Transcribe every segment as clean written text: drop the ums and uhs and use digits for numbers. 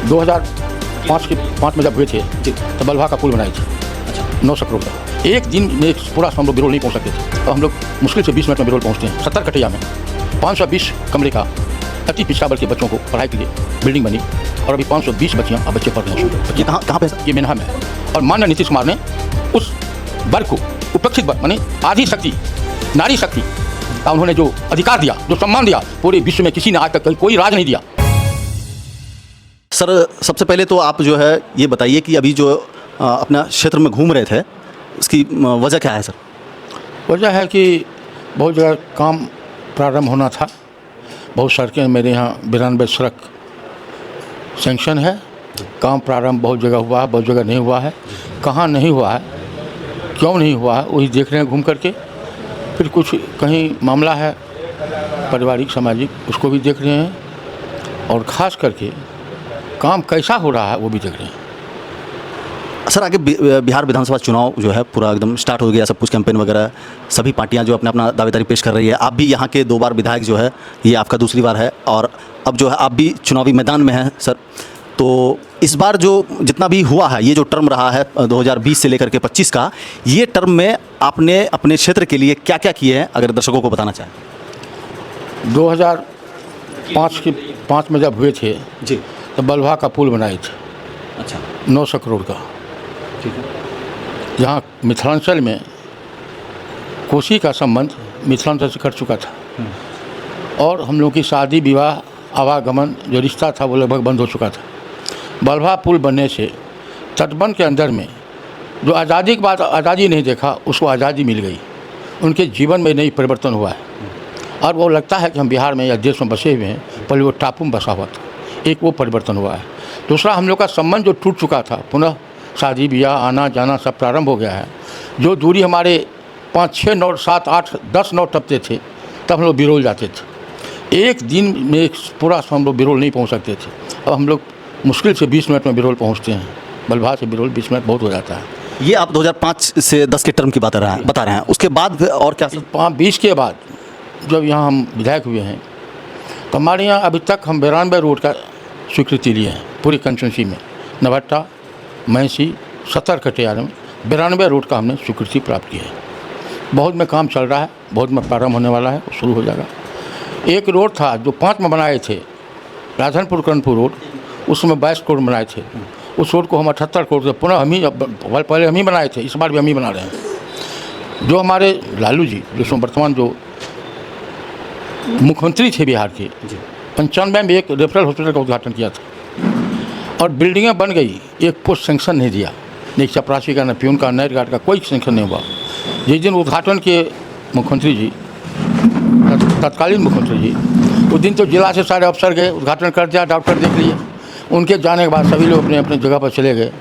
2005 में जब हुए थे तो बल्भा का पुल बनाए थे 900 करोड़ का। एक दिन में पूरा हम लोग बिरोल नहीं पहुँच सकते थे, अब हम लोग मुश्किल से 20 मिनट में बिरोल पहुँचते हैं। 70 कटिया में 520 कमरे का अति पिछड़ा वर्ग के बच्चों को पढ़ाई के लिए बिल्डिंग बनी और अभी 520 बच्चियाँ अब बच्चे पढ़ रहे हैं। ये कहाँ पे? ये मेनहा में है। और माननीय नीतीश कुमार ने उस वर्ग को उपेक्षित वर्ग माने आधी शक्ति नारी शक्ति का उन्होंने जो अधिकार दिया, जो सम्मान दिया, पूरे विश्व में किसी ने आज तक कोई राज नहीं दिया। सर सबसे पहले तो आप जो है ये बताइए कि अभी जो अपना क्षेत्र में घूम रहे थे इसकी वजह क्या है सर? वजह है कि बहुत जगह काम प्रारंभ होना था, बहुत सड़कें मेरे यहाँ 92 सड़क सेंक्शन है, काम प्रारंभ बहुत जगह हुआ है, बहुत जगह नहीं हुआ है। कहाँ नहीं हुआ है, क्यों नहीं हुआ है, वही देख रहे हैं घूम करके। फिर कुछ कहीं मामला है पारिवारिक सामाजिक, उसको भी देख रहे हैं और ख़ास करके काम कैसा हो रहा है वो भी देख रहे हैं। सर आगे बिहार विधानसभा चुनाव जो है पूरा एकदम स्टार्ट हो गया, सब कुछ कैंपेन वगैरह सभी पार्टियां जो अपना अपना दावेदारी पेश कर रही है। आप भी यहाँ के 2 बार विधायक जो है, ये आपका दूसरी बार है और अब जो है आप भी चुनावी मैदान में हैं सर। तो इस बार जो जितना भी हुआ है, ये जो टर्म रहा है 2020 से लेकर के 25 का, ये टर्म में आपने अपने क्षेत्र के लिए क्या क्या किए हैं, अगर दर्शकों को बताना चाहें? 2005 में जब हुए थे जी, तो बल्भा का पुल बनाए थे। अच्छा, 900 करोड़ का। ठीक है। जहाँ मिथिलांचल में कोसी का संबंध मिथिलांचल से कट चुका था और हम लोग की शादी विवाह आवागमन जो रिश्ता था वो लगभग बंद हो चुका था। बल्भा पुल बनने से तटबंध के अंदर में जो आज़ादी के बाद आज़ादी नहीं देखा, उसको आज़ादी मिल गई। उनके जीवन में नई परिवर्तन हुआ है और वो लगता है कि हम बिहार में या देश में बसे हुए हैं, पहले वो टापू में बसा हुआ था। एक वो परिवर्तन हुआ है। दूसरा, हम लोग का संबंध जो टूट चुका था, पुनः शादी ब्याह आना जाना सब प्रारंभ हो गया है। जो दूरी हमारे 5, 6, 9, 7, 8, 10 9 टपते थे, तब हम लोग बिरोल जाते थे। एक दिन में पूरा हम लोग बिरोल नहीं पहुंच सकते थे, अब हम लोग मुश्किल से 20 मिनट में बिरोल पहुंचते हैं। बल्भा से बिरोल 20 मिनट बहुत हो जाता है। ये आप 2005 से 10 के टर्म की बता रहे हैं, उसके बाद और क्या सर? 20 के बाद जब यहाँ हम विधायक हुए हैं तो हमारे यहाँ अभी तक हम 92 रोड का स्वीकृति लिए हैं पूरी कंस्टिट्यूंसी में। नवट्टा, मैसी, 70 कटियार में 92 रोड का हमने स्वीकृति प्राप्त की है। बहुत में काम चल रहा है, बहुत में प्रारंभ होने वाला है, शुरू हो जाएगा। एक रोड था जो 5 में बनाए थे, राधनपुर कर्णपुर रोड, उसमें 22 करोड़ बनाए थे। उस रोड को हम 78 करोड़ से पुनः हम ही, पहले हम ही बनाए थे, इस बार भी हम ही बना रहे हैं। जो हमारे लालू जी, जिसमें वर्तमान जो मुख्यमंत्री थे बिहार के, 95 में एक रेफरल हॉस्पिटल का उद्घाटन किया था और बिल्डिंगें बन गई, एक पोस्ट सेंक्शन नहीं दिया, नहीं चपरासी का, न प्यून का, नाइट गार्ड का, कोई सेंक्शन नहीं हुआ। जिस दिन उद्घाटन किए मुख्यमंत्री जी, तत्कालीन मुख्यमंत्री जी, उस दिन तो जिला से सारे अफसर गए, उद्घाटन कर दिया, डॉक्टर देख लिए। उनके जाने के बाद सभी लोग अपने अपने जगह पर चले गए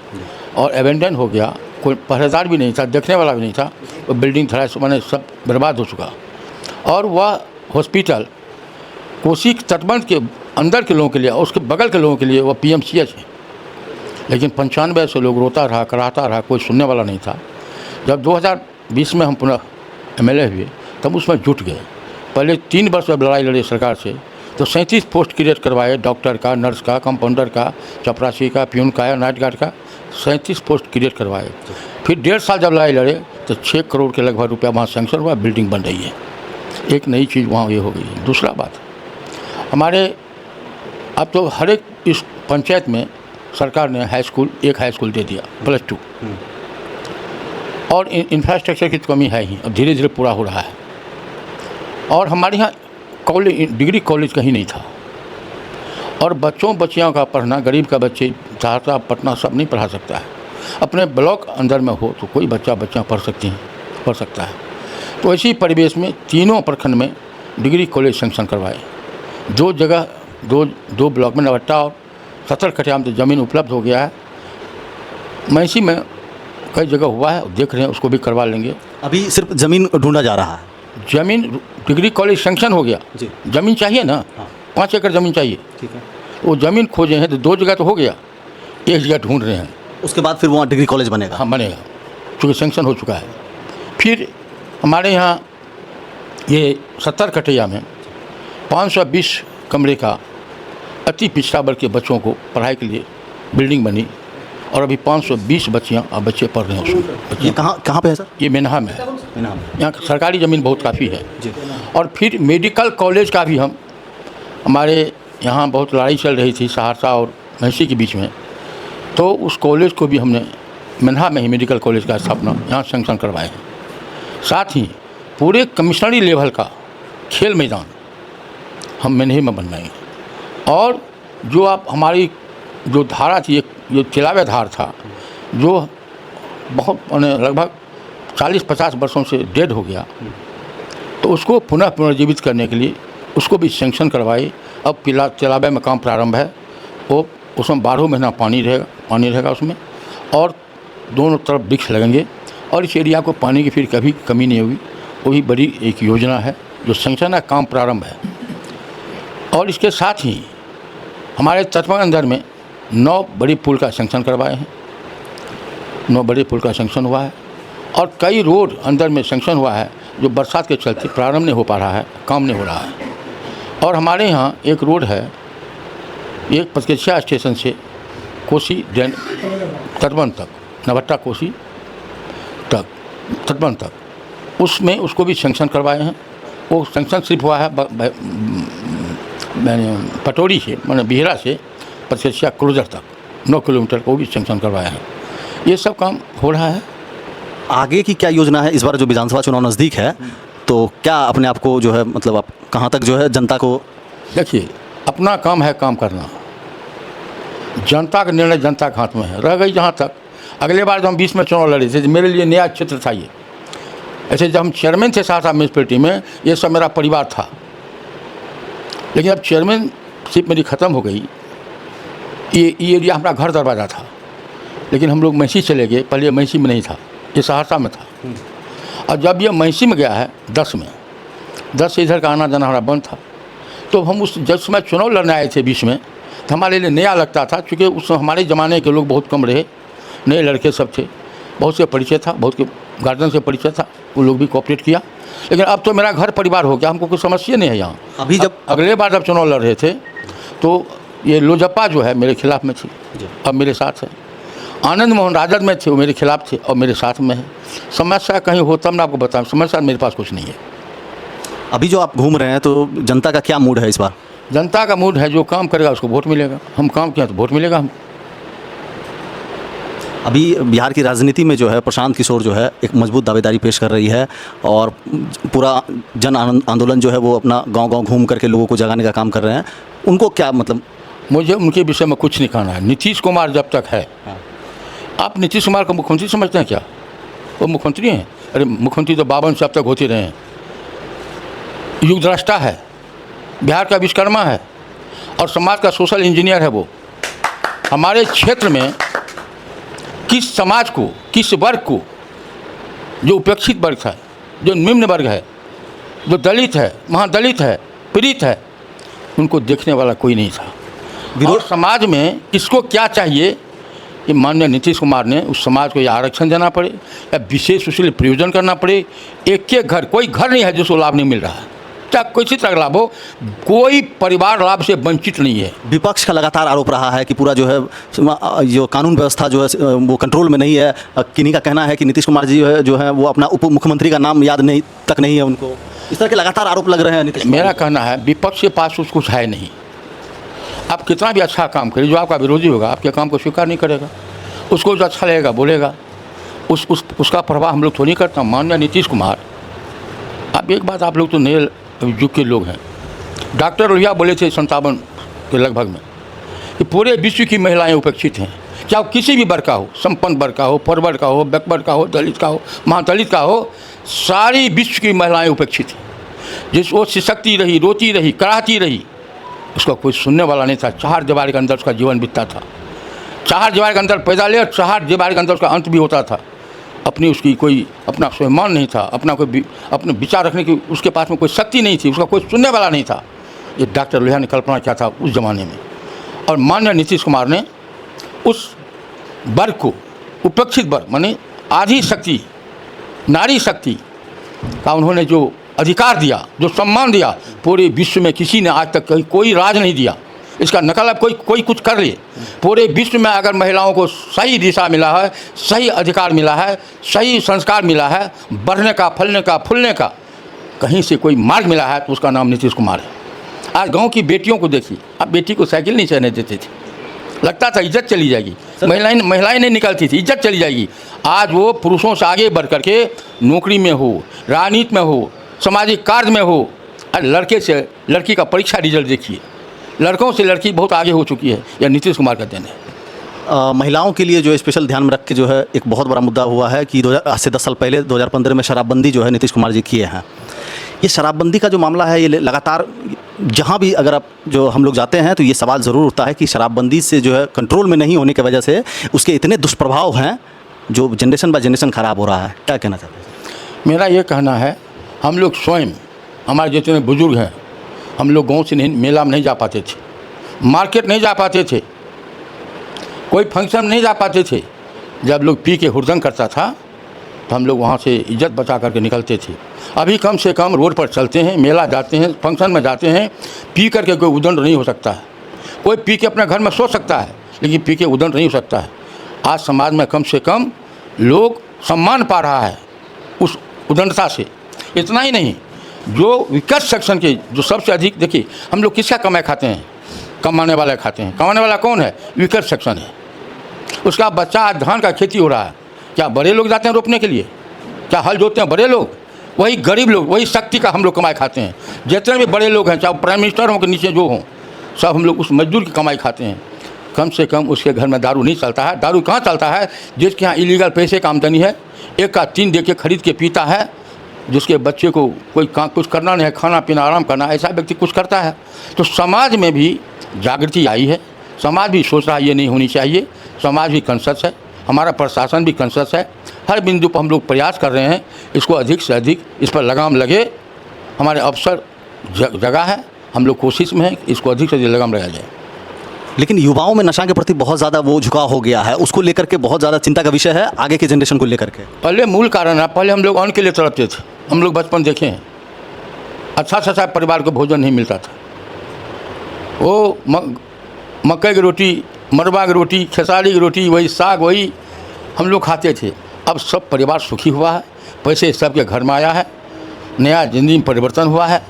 और एबेंडन हो गया। कोई पहरेदार भी नहीं था, देखने वाला भी नहीं था। वो बिल्डिंग थोड़ा मैंने सब बर्बाद हो चुका। और वह हॉस्पिटल कोसी तटबंध के अंदर के लोगों के लिए, उसके बगल के लोगों के लिए वह PMCH है। लेकिन 95 से लोग रोता रहा, कराता रहा, कोई सुनने वाला नहीं था। जब 2020 में हम पुनः MLA हुए तब उसमें जुट गए। पहले 3 वर्ष जब लड़ाई लड़ी सरकार से तो 37 पोस्ट क्रिएट करवाए, डॉक्टर का, नर्स का, कंपाउंडर का, चपरासी का, प्यून का या नाइट गार्ड का 37 पोस्ट क्रिएट करवाए। फिर 1.5 साल जब लड़ाई लड़े तो 6 करोड़ के लगभग रुपया वहाँ सेंक्शन हुआ, बिल्डिंग बन रही है। एक नई चीज़ वहाँ ये हो गई है। दूसरा बात, हमारे अब तो हर एक इस पंचायत में सरकार ने एक हाई स्कूल दे दिया +2 और इंफ्रास्ट्रक्चर की तो कमी है ही, अब धीरे धीरे पूरा हो रहा है। और हमारे यहाँ कॉलेज, डिग्री कॉलेज कहीं नहीं था और बच्चियों का पढ़ना, गरीब का बच्चे सहरसा पटना सब नहीं पढ़ा सकता है। अपने ब्लॉक अंदर में हो तो कोई बच्चा पढ़ सकता है। तो इसी परिवेश में तीनों प्रखंड में डिग्री कॉलेज सेंक्शन करवाए। 2 जगह, दो ब्लॉक में नवट्टा और 70 कटिया में ज़मीन उपलब्ध हो गया है। मैसी में कई जगह हुआ है, देख रहे हैं, उसको भी करवा लेंगे। अभी सिर्फ ज़मीन ढूंढा जा रहा है। ज़मीन, डिग्री कॉलेज सेंक्शन हो गया जी, ज़मीन चाहिए ना, हाँ। 5 एकड़ ज़मीन चाहिए। ठीक है, वो ज़मीन खोजे हैं तो 2 जगह तो हो गया, एक जगह ढूंढ रहे हैं। उसके बाद फिर वहाँ डिग्री कॉलेज बनेगा। हाँ, बनेगा, चूँकि सेंक्शन हो चुका है। फिर हमारे यहाँ ये 70 कटिया में 520 कमरे का अति पिछड़ा वर्ग के बच्चों को पढ़ाई के लिए बिल्डिंग बनी और अभी 520 बच्चियाँ और बच्चे पढ़ रहे हैं उसमें। ये कहाँ पे है सर? ये मेनहा में है। इनाम। यहाँ सरकारी ज़मीन बहुत काफ़ी है। जी। और फिर मेडिकल कॉलेज का भी हमारे यहाँ बहुत लड़ाई चल रही थी सहरसा और महिषी के बीच में, तो उस कॉलेज को भी हमने मेनहा में ही मेडिकल कॉलेज का स्थापना यहाँ सैंक्शन करवाए हैं। साथ ही पूरे कमिश्नरी लेवल का खेल मैदान हम मेनहे में बनवाएंगे। और जो आप हमारी जो धारा थी, एक जो तिलावे धार था, जो बहुत लगभग 40-50 वर्षों से डेड हो गया, तो उसको पुनः पुनर्जीवित करने के लिए उसको भी सैंक्शन करवाए। अब तिलावे में काम प्रारंभ है। वो उसमें 12 महीना पानी रहेगा उसमें, और दोनों तरफ वृक्ष लगेंगे और इस एरिया को पानी की फिर कभी कमी नहीं होगी। वही बड़ी एक योजना है जो सैंक्शन है, काम प्रारंभ है। और इसके साथ ही हमारे तटबंध अंदर में 9 बड़ी पुल का सैंक्शन करवाए हैं। 9 बड़े पुल का सैंक्शन हुआ है और कई रोड अंदर में सैंक्शन हुआ है जो बरसात के चलते प्रारंभ नहीं हो पा रहा है, काम नहीं हो रहा है। और हमारे यहाँ एक रोड है, एक पचकेशिया स्टेशन से कोसी डैम तटबंध तक, नवट्टा कोसी तक तटबंध तक, उसमें उसको भी सैंक्शन करवाए हैं। वो सैंक्शन सिर्फ हुआ है पटोरी से, माने बिहरा से पचकेशिया क्लोजर तक 9 किलोमीटर को भी सैंक्शन करवाया है। ये सब काम हो रहा है। आगे की क्या योजना है? इस बार जो विधानसभा चुनाव नज़दीक है, तो क्या अपने आप को जो है मतलब आप कहाँ तक जो है जनता को? देखिए, अपना काम है काम करना, जनता का निर्णय जनता के हाथ में है। रह गई जहाँ तक, अगले बार जब हम 20 में चुनाव लड़े थे, मेरे लिए नया क्षेत्र था ये। ऐसे जब हम चेयरमैन थे सहरसा म्यूनसिपलिटी में, ये सब मेरा परिवार था। लेकिन अब चेयरमैनशिप मेरी ख़त्म हो गई। ये एरिया हमारा घर दरवाज़ा था, लेकिन हम लोग महिषी चले गए। पहले महिषी में नहीं था, ये सहरसा में था। और जब ये महिषी में गया है 10 में, 10 से इधर का आना जाना हमारा बंद था। तो हम उस जब समय चुनाव लड़ने आए थे 20 में, तो हमारे लिए नया लगता था, क्योंकि उस हमारे ज़माने के लोग बहुत कम रहे, नए लड़के सब थे, बहुत से परिचय था, बहुत के गार्जियन से परिचय था, वो लोग भी कोऑपरेट किया। लेकिन अब तो मेरा घर परिवार हो गया, हमको कोई समस्या नहीं है यहाँ। अभी जब अगले बार जब चुनाव लड़ रहे थे, तो ये लोजप्पा जो है मेरे खिलाफ में थी, अब मेरे साथ है। आनंद मोहन राजद में थे, वो मेरे खिलाफ थे, और मेरे साथ में है। समस्या कहीं हो तब मैं आपको बताऊँ, समस्या मेरे पास कुछ नहीं है। अभी जो आप घूम रहे हैं, तो जनता का क्या मूड है इस बार? जनता का मूड है, जो काम करेगा उसको वोट मिलेगा। हम काम किया तो वोट मिलेगा हम। अभी बिहार की राजनीति में जो है प्रशांत किशोर जो है एक मजबूत दावेदारी पेश कर रही है, और पूरा जन आंदोलन जो है वो अपना गांव-गांव घूम करके लोगों को जगाने का काम कर रहे हैं। उनको क्या मतलब? मुझे उनके विषय में कुछ नहीं कहना है। नीतीश कुमार जब तक है, आप नीतीश कुमार को मुख्यमंत्री समझते हैं क्या? वो मुख्यमंत्री हैं? अरे मुख्यमंत्री तो 52 से अब तक होते रहे हैं। युगद्रष्टा है, बिहार का विश्वकर्मा है, और समाज का सोशल इंजीनियर है। वो हमारे क्षेत्र में किस समाज को, किस वर्ग को, जो उपेक्षित वर्ग है, जो निम्न वर्ग है, जो दलित है, महादलित है, पीड़ित है, उनको देखने वाला कोई नहीं था। और समाज में किसको क्या चाहिए, ये माननीय नीतीश कुमार ने उस समाज को या आरक्षण देना पड़े या विशेष उसके लिए प्रयोजन करना पड़े। एक घर, कोई घर नहीं है जिसको लाभ नहीं मिल रहा है, चाहे किसी तरह का लाभ हो, कोई परिवार लाभ से वंचित नहीं है। विपक्ष का लगातार आरोप रहा है कि पूरा जो है जो कानून व्यवस्था जो है वो कंट्रोल में नहीं है। किन्हीं का कहना है कि नीतीश कुमार जी जो है वो अपना उप मुख्यमंत्री का नाम याद नहीं है उनको। इस तरह के लगातार आरोप लग रहे हैं नीतीश। मेरा कहना है, विपक्ष के पास कुछ है नहीं। आप कितना भी अच्छा काम करें, जो आपका विरोधी होगा आपके काम को स्वीकार नहीं करेगा। उसको जो अच्छा लगेगा बोलेगा, उसका प्रभाव हम लोग तो नहीं करता। माननीय नीतीश कुमार, आप एक बात, आप लोग तो नए युग के लोग हैं। डॉक्टर लोहिया बोले थे 57 के लगभग में कि पूरे विश्व की महिलाएं उपेक्षित हैं, चाहे किसी भी वर्ग का हो, संपन्न वर्ग का हो, फॉरवर्ड का हो, बैकवर्ड का हो, दलित का हो, महादलित का हो, सारी विश्व की महिलाएं उपेक्षित हैं। जिस वो सिसकती रही, रोती रही, कराहती रही, उसका कोई सुनने वाला नहीं था। 4 दीवार के अंदर उसका जीवन बीतता था। 4 दीवार के अंदर पैदा ले और 4 दीवार के अंदर उसका अंत भी होता था। अपनी उसकी कोई अपना स्वाभिमान नहीं था, अपना कोई अपने विचार रखने की उसके पास में कोई शक्ति नहीं थी, उसका कोई सुनने वाला नहीं था। ये डॉक्टर लोहिया ने कल्पना किया था उस ज़माने में। और माननीय नीतीश कुमार ने उस वर्ग को, उपेक्षित वर्ग माने आधी शक्ति, नारी शक्ति का उन्होंने जो अधिकार दिया, जो सम्मान दिया, पूरे विश्व में किसी ने आज तक कोई राज नहीं दिया। इसका नकल अब कोई कुछ कर ले। पूरे विश्व में अगर महिलाओं को सही दिशा मिला है, सही अधिकार मिला है, सही संस्कार मिला है, बढ़ने का, फलने का, फूलने का कहीं से कोई मार्ग मिला है तो उसका नाम नीतीश कुमार है। आज गांव की बेटियों को देखिए, अब बेटी को साइकिल नहीं चलने देते थे, लगता था इज्जत चली जाएगी, महिलाएं नहीं निकलती थी, इज्जत चली जाएगी। आज वो पुरुषों से आगे बढ़ करके नौकरी में हो, राजनीति में हो, सामाजिक कार्य में हो। अरे लड़के से लड़की का परीक्षा रिजल्ट देखिए, लड़कों से लड़की बहुत आगे हो चुकी है। यह नीतीश कुमार का देन है। महिलाओं के लिए जो स्पेशल ध्यान में रख के जो है एक बहुत बड़ा मुद्दा हुआ है कि आज से 10 साल पहले 2015 में शराबबंदी जो है नीतीश कुमार जी किए हैं। ये शराबबंदी का जो मामला है ये लगातार जहाँ भी अगर आप जो हम लोग जाते हैं तो ये सवाल ज़रूर उठता है कि शराबबंदी से जो है कंट्रोल में नहीं होने की वजह से उसके इतने दुष्प्रभाव हैं जो जनरेशन बाय जनरेशन ख़राब हो रहा है। क्या कहना चाहते हैं? मेरा ये कहना है, हम लोग स्वयं, हमारे जितने बुजुर्ग हैं, हम लोग गाँव से नहीं, मेला में नहीं जा पाते थे, मार्केट नहीं जा पाते थे, कोई फंक्शन में नहीं जा पाते थे। जब लोग पी के हुड़दंग करता था तो हम लोग वहाँ से इज्जत बचा करके निकलते थे। अभी कम से कम रोड पर चलते हैं, मेला जाते हैं, फंक्शन में जाते हैं, पी करके कोई उदंड नहीं हो सकता है। कोई पी के अपने घर में सो सकता है लेकिन पी के उदंड नहीं हो सकता है। आज समाज में कम से कम लोग सम्मान पा रहा है उस उदंडता से। इतना ही नहीं, जो विकट सेक्शन के जो सबसे अधिक, देखिए हम लोग किसका कमाई खाते हैं, कमाने वाला खाते हैं। कमाने वाला कौन है? विकट सेक्शन है। उसका बच्चा धान का खेती हो रहा है, क्या बड़े लोग जाते हैं रोपने के लिए? क्या हल जोतते हैं बड़े लोग? वही गरीब लोग, वही शक्ति का हम लोग कमाई खाते हैं। जितने भी बड़े लोग हैं, चाहे प्राइम मिनिस्टर हों के नीचे जो हों, सब हम लोग उस मजदूर की कमाई खाते हैं। कम से कम उसके घर में दारू नहीं चलता है। दारू कहाँ चलता है? जिसके यहाँ इलीगल पैसे का आमदनी है, एक का 3 दे के खरीद के पीता है, जिसके बच्चे को कोई कुछ करना नहीं है, खाना पीना आराम करना, ऐसा व्यक्ति कुछ करता है। तो समाज में भी जागृति आई है, समाज भी सोच रहा है ये नहीं होनी चाहिए, समाज भी कॉन्शियस है, हमारा प्रशासन भी कॉन्शियस है। हर बिंदु पर हम लोग प्रयास कर रहे हैं, इसको अधिक से अधिक इस पर लगाम लगे। हमारे अफसर जगह है, हम लोग कोशिश में हैं इसको अधिक से अधिक लगाम लगाया जाए। लेकिन युवाओं में नशा के प्रति बहुत ज़्यादा वो झुकाव हो गया है, उसको लेकर के बहुत ज़्यादा चिंता का विषय है आगे के जनरेशन को लेकर के। पहले मूल कारण है, पहले हम लोग अन्न के लिए तड़पते थे। हम लोग बचपन देखे हैं, अच्छा सा परिवार को भोजन नहीं मिलता था। वो मक्के की रोटी, मरवा की रोटी, खेसारी की रोटी, वही साग, वही हम लोग खाते थे। अब सब परिवार सुखी हुआ है, पैसे सबके घर में आया है, नया ज़िंदगी में परिवर्तन हुआ है।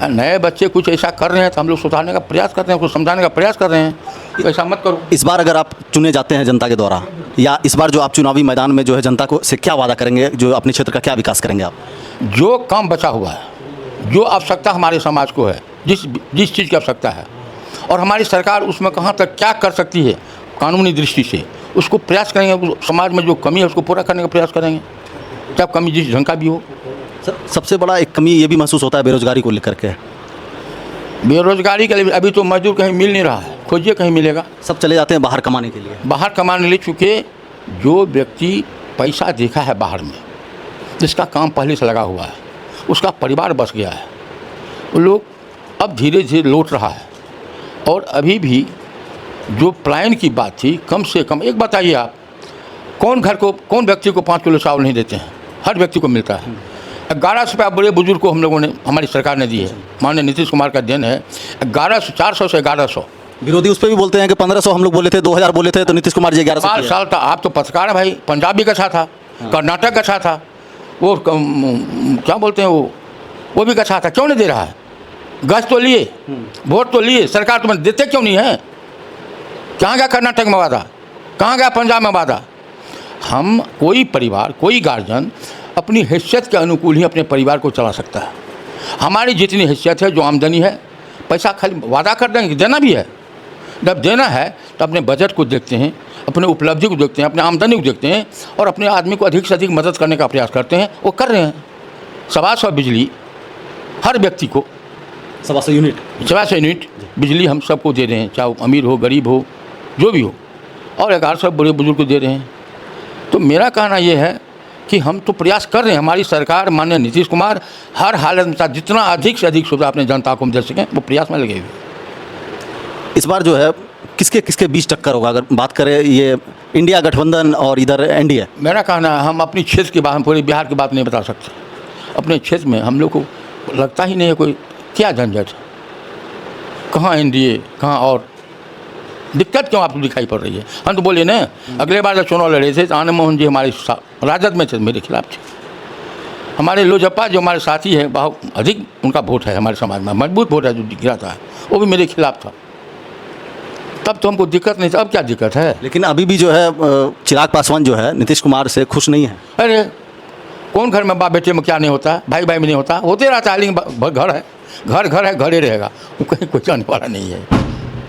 नए बच्चे कुछ ऐसा कर रहे हैं तो हम लोग सुधारने का प्रयास करते हैं, कुछ समझाने का प्रयास कर रहे हैं कि ऐसा मत करो। इस बार अगर आप चुने जाते हैं जनता के द्वारा, या इस बार जो आप चुनावी मैदान में जो है जनता को से क्या वादा करेंगे, जो अपने क्षेत्र का क्या विकास करेंगे आप? जो काम बचा हुआ है, जो आवश्यकता हमारे समाज को है, जिस चीज़ की आवश्यकता है, और हमारी सरकार उसमें कहाँ तक क्या कर सकती है कानूनी दृष्टि से, उसको प्रयास करेंगे। समाज में जो कमी है उसको पूरा करने का प्रयास करेंगे, चाहे कमी जिस ढंग का भी हो। सर, सबसे बड़ा एक कमी ये भी महसूस होता है बेरोजगारी को लेकर के। बेरोजगारी के लिए अभी तो मजदूर कहीं मिल नहीं रहा है, खोजिए कहीं मिलेगा। सब चले जाते हैं बाहर कमाने के लिए। बाहर कमाने ले चुके जो व्यक्ति पैसा देखा है बाहर में, जिसका काम पहले से लगा हुआ है, उसका परिवार बस गया है, वो लोग अब धीरे धीरे लौट रहा है। और अभी भी जो प्लान की बात थी, कम से कम एक बताइए आप, कौन व्यक्ति को 5 किलो चावल नहीं देते हैं? हर व्यक्ति को मिलता है। 1100 रुपये बड़े बुजुर्ग को हम लोगों ने, हमारी सरकार ने दी है, माननीय नीतीश कुमार का देन है। 1100, 400 से 1100। विरोधी उस पर भी बोलते हैं कि 1500 हम लोग बोले थे, 2000 बोले थे, तो नीतीश कुमार जी 1100 5 साल था। आप तो पत्रकार है भाई, पंजाब भी गछा था, कर्नाटक गछा था, वो क्या बोलते हैं वो भी गछा था। क्यों नहीं दे रहा है? गछ तो लिए, वोट तो लिए, सरकार तुम्हें देते क्यों नहीं है? कहाँ गया कर्नाटक में वादा, कहाँ गया पंजाब में वादा? हम कोई परिवार, कोई गार्जियन अपनी हैसियत के अनुकूल ही अपने परिवार को चला सकता है। हमारी जितनी हैसियत है, जो आमदनी है, पैसा खाली वादा कर देंगे, देना भी है। जब देना है तो अपने बजट को देखते हैं, अपने उपलब्धि को देखते हैं, अपने आमदनी को देखते हैं और अपने आदमी को अधिक से अधिक मदद करने का प्रयास करते हैं। वो कर रहे हैं। 125 बिजली हर व्यक्ति को, 125 यूनिट बिजली हम सबको दे रहे हैं, चाहे अमीर हो, गरीब हो, जो भी हो, और 1100 बड़े बुजुर्ग को दे रहे हैं। तो मेरा कहना ये है कि हम तो प्रयास कर रहे हैं, हमारी सरकार माननीय नीतीश कुमार हर हालत में जितना अधिक से अधिक सुविधा अपने जनता को दे सकें, वो प्रयास में लगे हुए। इस बार जो है किसके बीच टक्कर होगा? अगर बात करें ये इंडिया गठबंधन और इधर एनडीए, मेरा कहना है हम अपनी क्षेत्र की बात, हम पूरे बिहार की बात नहीं बता सकते। अपने क्षेत्र में हम लोग को लगता ही नहीं है कोई क्या झंझट, कहाँ एनडीए, कहाँ और दिक्कत क्यों आपको दिखाई पड़ रही है? हम तो बोले ना, अगले बार जब चुनाव लड़े थे तो आनंद मोहन जी हमारे राजद में थे, मेरे खिलाफ थे। हमारे लोजपा जो हमारे साथी है, बहुत अधिक उनका वोट है हमारे समाज में, मजबूत वोट है जो गिरा था, वो भी मेरे खिलाफ था। तब तो हमको दिक्कत नहीं था, अब क्या दिक्कत है? लेकिन अभी भी जो है चिराग पासवान जो है नीतीश कुमार से खुश नहीं है। अरे कौन घर में बाप बेटे में क्या नहीं होता, भाई भाई में नहीं होता, होते रहता है, लेकिन घर है, घर है, घर ही रहेगा, वो कहीं कोई जाने वाला नहीं है।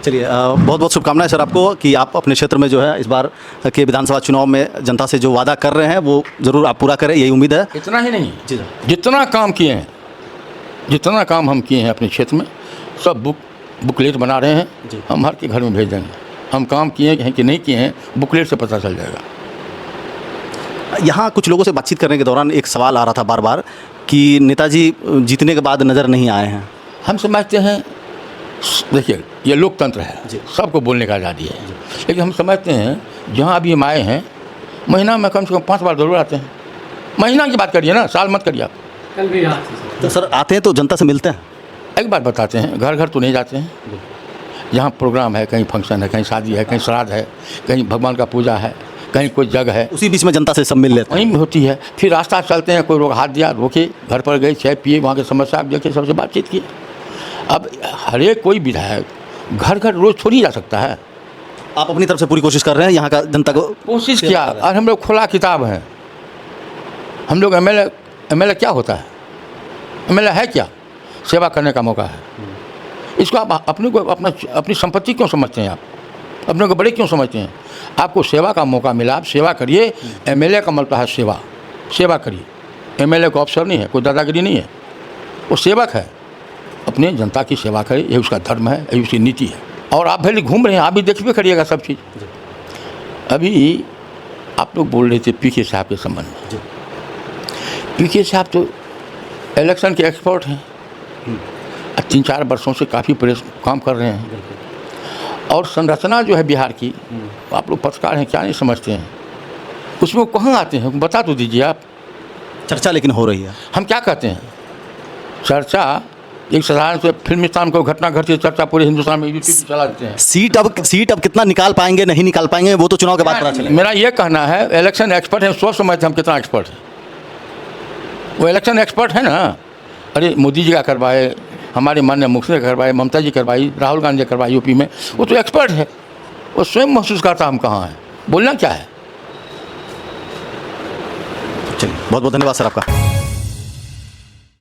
चलिए बहुत बहुत शुभकामनाएं सर आपको कि आप अपने क्षेत्र में जो है इस बार के विधानसभा चुनाव में जनता से जो वादा कर रहे हैं वो ज़रूर आप पूरा करें, यही उम्मीद है। इतना ही नहीं, जी जितना काम किए हैं, जितना काम हम किए हैं अपने क्षेत्र में, सब बुकलेट बना रहे हैं, हम हर के घर में भेज देंगे। हम काम किए हैं कि नहीं किए हैं, बुकलेट से पता चल जाएगा। यहाँ कुछ लोगों से बातचीत करने के दौरान एक सवाल आ रहा था बार बार कि नेताजी जीतने के बाद नज़र नहीं आए हैं। हम समझते हैं, देखिए ये लोकतंत्र है, सबको बोलने का आज़ादी है, लेकिन हम समझते हैं जहाँ अभी हम आए हैं, महीना में कम से कम 5 बार जरूर आते हैं। महीना की बात करिए ना, साल मत करिए आप। कल भी तो सर आते हैं तो जनता से मिलते हैं? एक बात बताते हैं, घर घर तो नहीं जाते हैं। जहाँ प्रोग्राम है, कहीं फंक्शन है, कहीं शादी है, कहीं श्राद्ध है, कहीं भगवान का पूजा है, कहीं कोई जगह है, उसी बीच में जनता से सब मिल लेते हैं। वहीं होती है। फिर रास्ता चलते हैं, कोई लोग हाथ दिया, रोके, घर पर गए, चाय पिए, वहाँ की समस्या देखे, सबसे बातचीत की। अब हर एक कोई विधायक घर घर रोज़ थोड़ी जा सकता है। आप अपनी तरफ से पूरी कोशिश कर रहे हैं यहाँ का जनता को? कोशिश किया, और हम लोग खुला किताब हैं। हम लोग एमएलए क्या होता है? एमएलए है क्या? सेवा करने का मौका है। इसको आप अपने को अपनी संपत्ति क्यों समझते हैं? आप अपने को बड़े क्यों समझते हैं? आपको सेवा का मौका मिला, आप सेवा करिए। एमएलए का मतलब है सेवा करिए। एमएलए को अफसर नहीं है, कोई दादागिरी नहीं है, वो सेवक है, अपने जनता की सेवा करे, ये उसका धर्म है, ये उसकी नीति है। और आप भले घूम रहे हैं, आप भी देखिए करिएगा सब चीज़। अभी आप लोग बोल रहे थे पीके साहब के संबंध में। पीके साहब तो इलेक्शन के एक्सपर्ट हैं, 3-4 वर्षों से काफ़ी काम कर रहे हैं। और संरचना जो है बिहार की, आप लोग पत्रकार हैं, क्या नहीं समझते हैं? उसमें कहाँ आते हैं, बता तो दीजिए आप। चर्चा लेकिन हो रही है। हम क्या कहते हैं? चर्चा एक साधारण से फिल्मिस्तान को घटना घटती है, चर्चा पूरे हिंदुस्तान में यूट्यूब चला देते हैं। सीट अब कितना निकाल पाएंगे, नहीं निकाल पाएंगे, वो तो चुनाव के बाद पता चलेगा। मेरा ये कहना है, इलेक्शन एक्सपर्ट हैं, सोच समझते हम कितना एक्सपर्ट है। वो इलेक्शन एक्सपर्ट है ना। अरे मोदी जी का करवाए, हमारे माननीय मुख्यमंत्री करवाए, ममता जी करवाई, राहुल गांधी करवाई यूपी में, वो तो एक्सपर्ट है। वो स्वयं महसूस करता हम कहाँ हैं, बोलना क्या है। चलिए बहुत बहुत धन्यवाद सर आपका।